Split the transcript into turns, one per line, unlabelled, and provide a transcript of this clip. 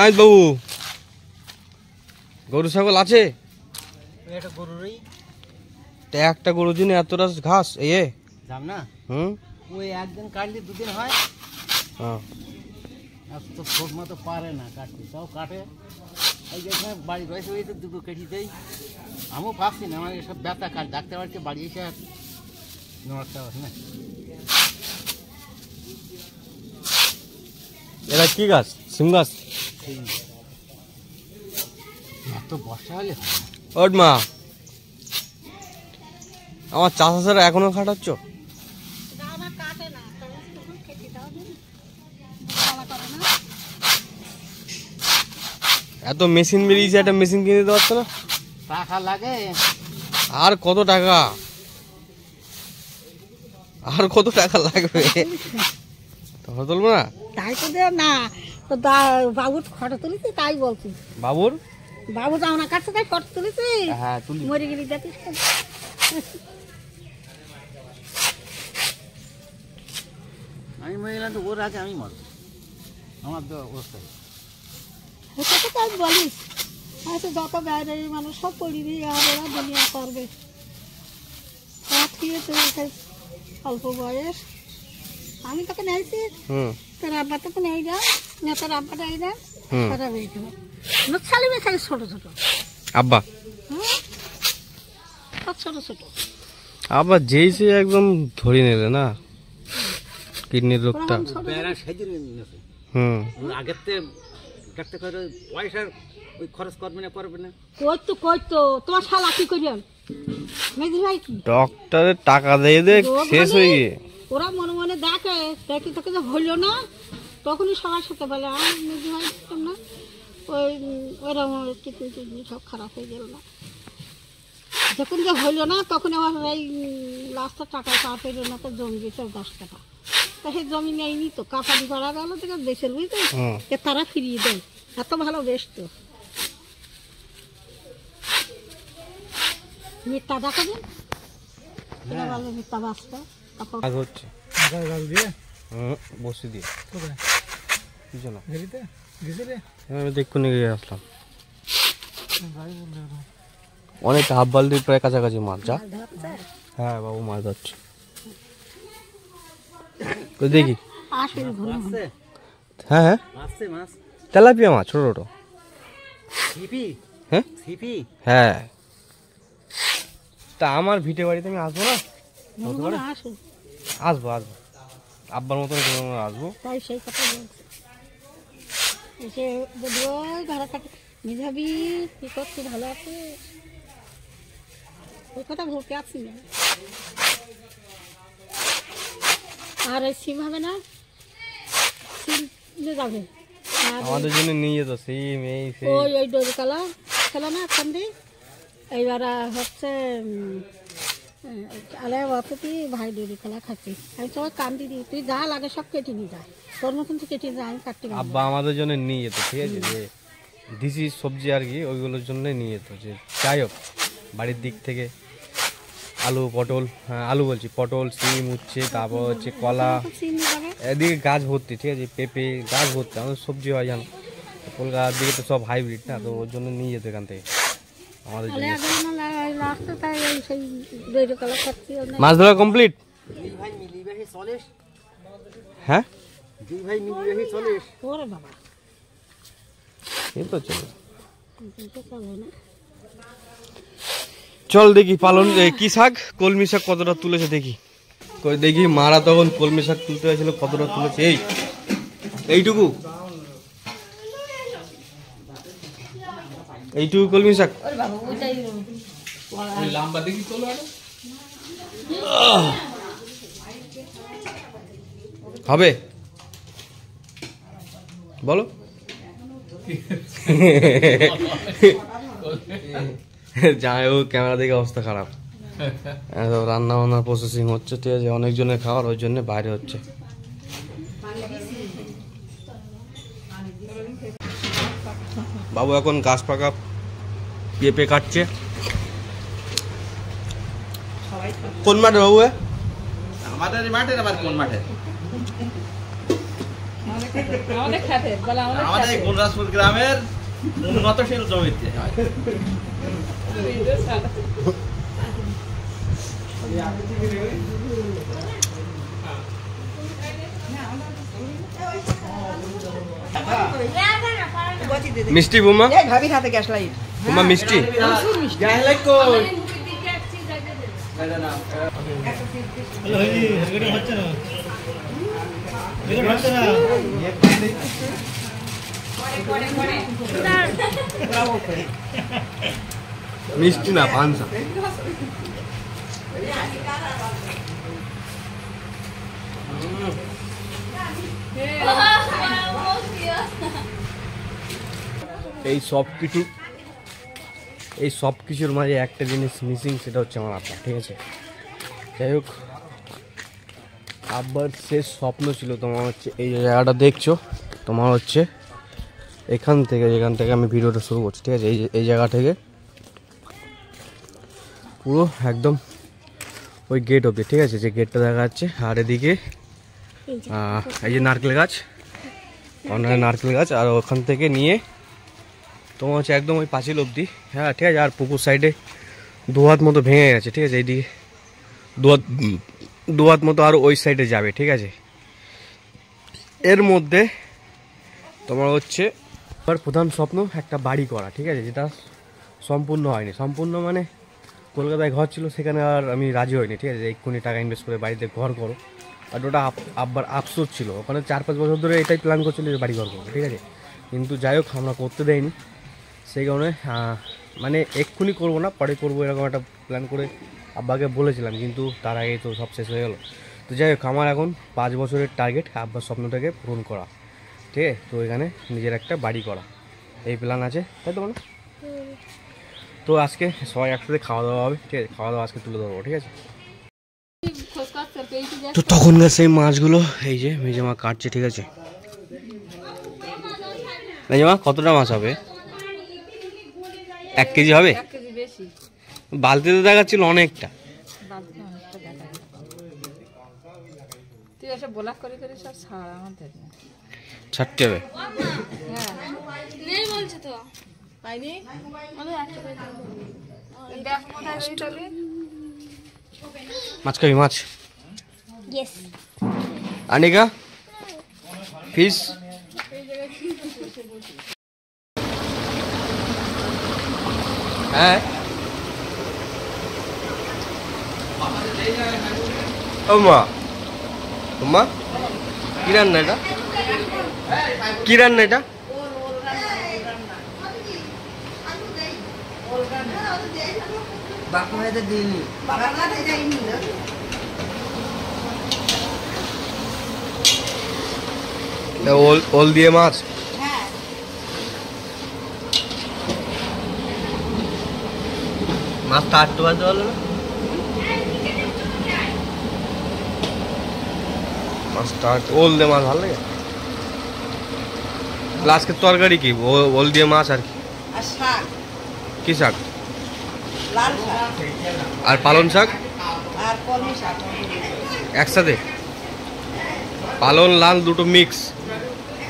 আজ বাবু গরু ছাগল আছে? একটা গরুর জন্য এত রাস ঘাস
দাম না? ওই একদিন কাটলে দুদিন হয়। তো ছোট মতো পারে না কাটতে, তাও কাটে। এই যে বাড়ি রয়েছে ওই তো দুটো কেটে দেয়। আমিও পাচ্ছি না, আমার এসব ব্যথা কাল ডাক্তার বাড়িতে বাড়ি এসে নড়তে পারছে না।
এটা কি গাছ? সিম গাছ?
এত বর্ষা হলে
ওট মা, আমার চাষা ছাড়া এখনো খাটাচ্ছ? এত মেশিন বেরিয়েছে, একটা মেশিন কিনে দিতে পারছো না?
টাকা লাগে।
আর কত টাকা? আর কত টাকা লাগবে? কথা তুলবো না?
তাই তো না, বাবুর ফটো তুলেছি তাই বলছি।
বাবুর?
বাবু তো আমার কাছে তাই ফটো তুলেছি।
হ্যাঁ তুলি।
মরে গেলি দেখিস।
আমি মরে গেলাম তো ওর আগে আমি মরব, আমার তো অবস্থা।
তাই বলিস আচ্ছা, যত বাইরে মানুষ সব পড়িবি আর ওরা দুনিয়া করবে। অল্প বয়স আমি তোকে নেইছি, তোর আব্বা তোকে নেই যা না, তোর আব্বাটা এই দেন খারাপ হয়ে যাবে। ছালিবে খালি ছোট ছোট
আব্বা,
ছোট ছোট
আবার যেই সে একদম ধরে নিলে না কিডনির রোগটা।
আগের ডাক্তার করে পয়সার ওই খরচ করবে না, করবে না।
কই তো তোমার শালা কি করিয়াল মেজি ভাই কি
ডক্টরের টাকা দিয়ে দে শেষ হয়ে গিয়ে
ওরা মনে মনে দেখে দেখি তোকে যে হইলো না, তখনই সবার সাথে বলে আর মেজি ভাই না ওই ওইরকম কিডনি সব খারাপ হয়ে গেল না। যখন যে হইলো না তখন আমার এই লাস্টের টাকা পাওয়া পেল না, তো জমি দিয়েছে 10 টাকা। তা সেই জমি নেয়নি তো, কাপানি করা গেল থেকে দেশের বুঝতে তারা ফিরিয়ে দেয়। এত ভালো বেশ তো মিথ্যা দেখাবেন, ভালো মিথ্যা বাঁচতে
হচ্ছে বসে দিয়ে দেখুন গিয়ে আসলাম। অনেক হাফ বালতি প্রায় কাছাকাছি মাছ যা। হ্যাঁ বাবু মাছ ধরছে, দেখি। হ্যাঁ হ্যাঁ তেলাপিয়া মাছ ছোট ছোট। হ্যাঁ হ্যাঁ, তা আমার ভিটে বাড়িতে আমি আসবো না? আসবো আসবো, আব্বার মতন আসবো।
তাই সেই কথা বলছি, এসে ঘরে থাকে মিঝাবি কি করছি, ভালো আছে ওই কথা ভুলতে আসছি না। আর ওই সিম হবে না, সিম যাবে
আমাদের জন্য নিয়ে যেত সিম এই
ওই ওই ডোরি কালা খেলো না কান্দি। এইবার হচ্ছে আলাই বাপুটি ভাই ডোরি কালা খাচ্ছি, আমি সবাই কান্দি দিই, তুই যা লাগে সব কেটে নিয়ে যায়, তোর মতন তো কেটে যায় আমি কাটতে।
আব্বা আমাদের জন্য নিয়ে যেত, ঠিক আছে, যে দিশি সবজি আর কি ওইগুলোর জন্য নিয়ে যেত। যে যাই হোক বাড়ির দিক থেকে আলু পটল, হ্যাঁ আলু বলছি, পটল সিম উচ্ছে, তারপর হচ্ছে কলা, এদিকে গাছ ভর্তি, ঠিক আছে, পেঁপে গাছ ভর্তি, আমাদের সবজি হয় জানো। কলকাতার দিকে তো সব হাইব্রিড না, তো ওর জন্য নিয়ে যেত এখান থেকে আমাদের জন্য। মাছ ধরা কমপ্লিট? হ্যাঁ এই তো চলো, চল দেখি পালন কি শাক, কলমি শাক কতটা তুলেছে দেখি। দেখি মারা তখন কলমি শাক তুলতে হয়েছিল, কতটা তুলেছে। এইটুকু এইটুকু কলমি শাক হবে বলো? যাই হোক ক্যামেরা দেখে অবস্থা খারাপ, রান্না বান্নার প্রসেসিং হচ্ছে, ঠিক আছে, অনেকজনের খাওয়ার, ওই জন্য বাইরে হচ্ছে। বাবু এখন গাছ পাকা পেঁপে কাটছে। কোন মাঠে বাবু?
আমাদের মাঠে, আবার কোন মাঠে?
আমাদের গুলরাজপুর গ্রামের উন্নতশীল জমিতে
মিষ্টি বুমা,
ভাবির হাতে গ্যাস লাইট
বুমা মিষ্টি। মিষ্টি না, পানসা। এই সব কিছুর মাঝে একটা জিনিস মিসিং, সেটা হচ্ছে আমার আব্বা। ঠিক আছে, যাই হোক, আব্বার শেষ স্বপ্ন ছিল তোমার হচ্ছে এই জায়গাটা দেখছো, তোমার হচ্ছে যেখান থেকে আমি ভিডিওটা শুরু করছি। ঠিক আছে, এই জায়গা থেকে পুরো একদম ওই গেট অবধি। ঠিক আছে, যে গেটটা দেখা যাচ্ছে, আর এদিকে এই যে নারকেল গাছ, অনেক নারকেল গাছ, আর ওখান থেকে নিয়ে তোমার হচ্ছে একদম ওই পাঁচিল অবধি। হ্যাঁ, ঠিক আছে, আর পুকুর সাইডে 2 হাত মতো ভেঙে গেছে। ঠিক আছে, এইদিকে 2 হাত মতো আর ওই সাইডে যাবে। ঠিক আছে, এর মধ্যে তোমার হচ্ছে আমার প্রধান স্বপ্ন একটা বাড়ি করা। ঠিক আছে, যেটা সম্পূর্ণ হয়নি। সম্পূর্ণ মানে কলকাতায় ঘর ছিল, সেখানে আর আমি রাজি হইনি। ঠিক আছে, এক্ষুনি টাকা ইনভেস্ট করে বাড়িতে ঘর করো, আর ওটা আব্বার আফসোস ছিল। ওখানে 4-5 বছর ধরে এটাই প্ল্যান করছিল যে বাড়ি ঘর করবো। ঠিক আছে, কিন্তু যাই হোক, আমরা করতে দেয়নি। সেই কারণে মানে এক্ষুনি করবো না, পরে করবো, এরকম একটা প্ল্যান করে আব্বাকে বলেছিলাম, কিন্তু তার আগেই তো সব শেষ হয়ে গেলো। তো যাই হোক, আমার এখন 5 বছরের টার্গেট আব্বার স্বপ্নটাকে পূরণ করা। ঠিক আছে, তো এখানে নিজের একটা বাড়ি করা, এই প্ল্যান আছে, তাই তো মানে। তো আজকে সবাই একসাথে খাওয়া দাওয়া হবে। ঠিক আছে, খাওয়া দাওয়া আজকে তুলে ধরবো। ঠিক আছে, তো তখনকার সেই মাছগুলো এই যে মেজমা কাটছে। ঠিক আছে, মেজমা কতটা মাছ হবে? 1 কেজি হবে? বালতিতে দেখাচ্ছিল অনেকটা। ছাড়তে হবে। মাছ খাবি? মাছ আনিকা, ফিশ। হ্যাঁ, ও মা, মা কি রান্না এটা? কি রান্না এটা? ওল দিয়ে মাছ। মাছটা আটটু বাজতে পারলো না? মাছটা ওল দিয়ে মাছ ভালো লাগে। আজকের তরকারি কি? ওল দিয়ে মাছ আর কি? কি শাক? আর পালন শাক একসাথে? পালন লাল দুটো মিক্স।